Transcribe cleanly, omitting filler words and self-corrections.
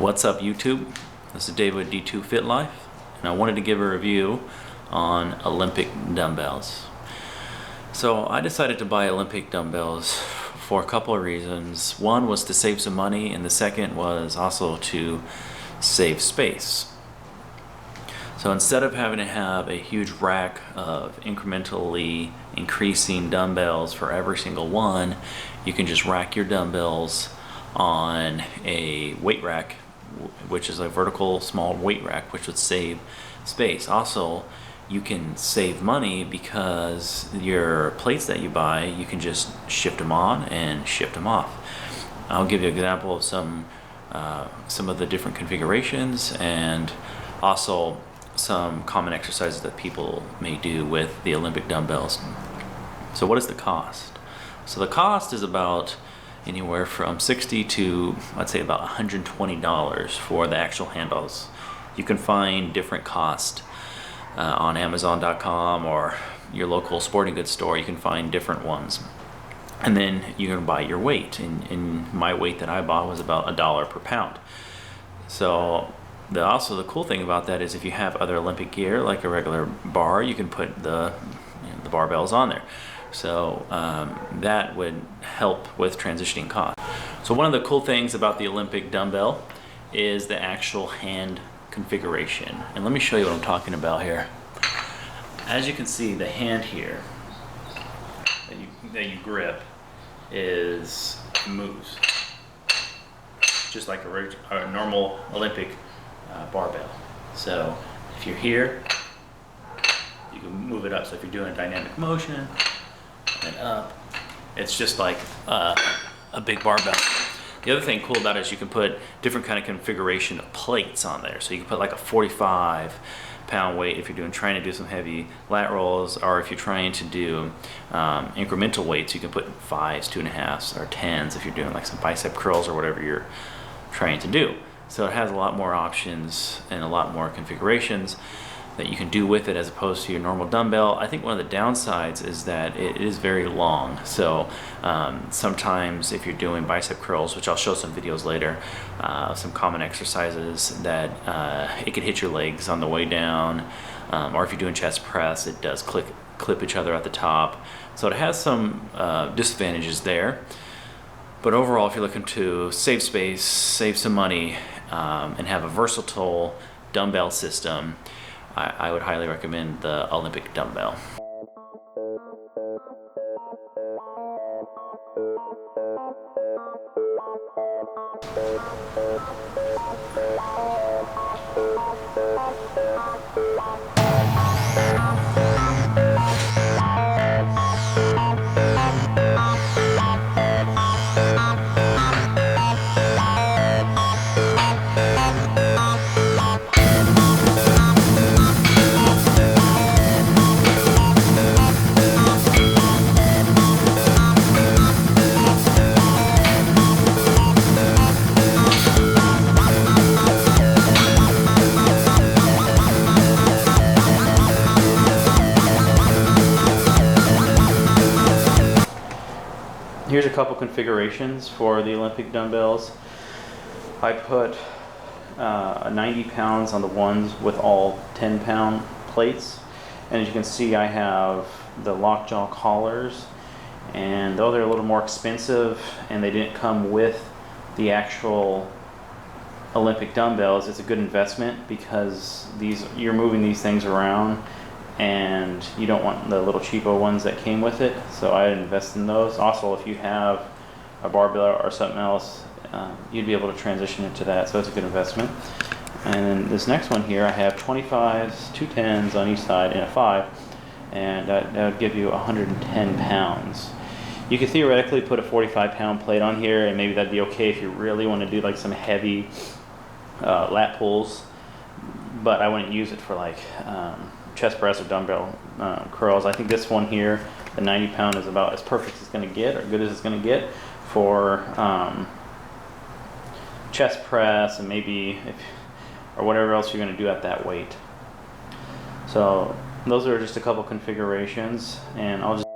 What's up, YouTube? This is Dave with D2 Fit Life, and I wanted to give a review on Olympic dumbbells. So I decided to buy Olympic dumbbells for a couple of reasons. One was to save some money, and the second was also to save space. So instead of having to have a huge rack of incrementally increasing dumbbells for every single one, you can just rack your dumbbells on a weight rack, which is a vertical small weight rack, which would save space. Also, you can save money because your plates that you buy, you can just shift them on and shift them off. I'll give you an example of some of the different configurations and also some common exercises that people may do with the Olympic dumbbells. So what is the cost? So the cost is about anywhere from $60 to, I'd say, about $120 for the actual handles. You can find different costs on Amazon.com or your local sporting goods store. You can find different ones. And then you're going to buy your weight. And my weight that I bought was about $1 per pound. So also the cool thing about that is if you have other Olympic gear, like a regular bar, you can put the barbells on there. So that would help with transitioning cost. So one of the cool things about the Olympic dumbbell is the actual hand configuration. And let me show you what I'm talking about here. As you can see, the hand here that you grip moves just like a normal Olympic barbell. So if you're here, you can move it up. So if you're doing a dynamic motion and up, it's just like a big barbell. The other thing cool about it is you can put different kind of configuration of plates on there. So you can put like a 45-pound weight if you're trying to do some heavy lat rolls, or if you're trying to do incremental weights, you can put 5s, 2.5s, or 10s if you're doing like some bicep curls or whatever you're trying to do. So it has a lot more options and a lot more configurations that you can do with it as opposed to your normal dumbbell. I think one of the downsides is that it is very long. So sometimes if you're doing bicep curls, which I'll show some videos later, some common exercises that it could hit your legs on the way down, or if you're doing chest press, it does clip each other at the top. So it has some disadvantages there. But overall, if you're looking to save space, save some money, and have a versatile dumbbell system, I would highly recommend the Olympic dumbbell. Here's a couple configurations for the Olympic dumbbells. I put 90 pounds on the ones with all 10-pound plates. And as you can see, I have the lockjaw collars. And though they're a little more expensive and they didn't come with the actual Olympic dumbbells, it's a good investment because you're moving these things around and you don't want the little cheapo ones that came with it, so I invest in those. Also, if you have a barbell or something else, you'd be able to transition into that, so it's a good investment. And then this next one here, I have 25s, 2 10s on each side, and a 5, and that would give you 110 pounds. You could theoretically put a 45-pound plate on here, and maybe that'd be okay if you really want to do like some heavy lat pulls, but I wouldn't use it for like chest press or dumbbell curls. I think this one here, the 90-pound, is about as perfect as it's going to get, or good as it's going to get for chest press and maybe or whatever else you're going to do at that weight. So those are just a couple configurations, and I'll just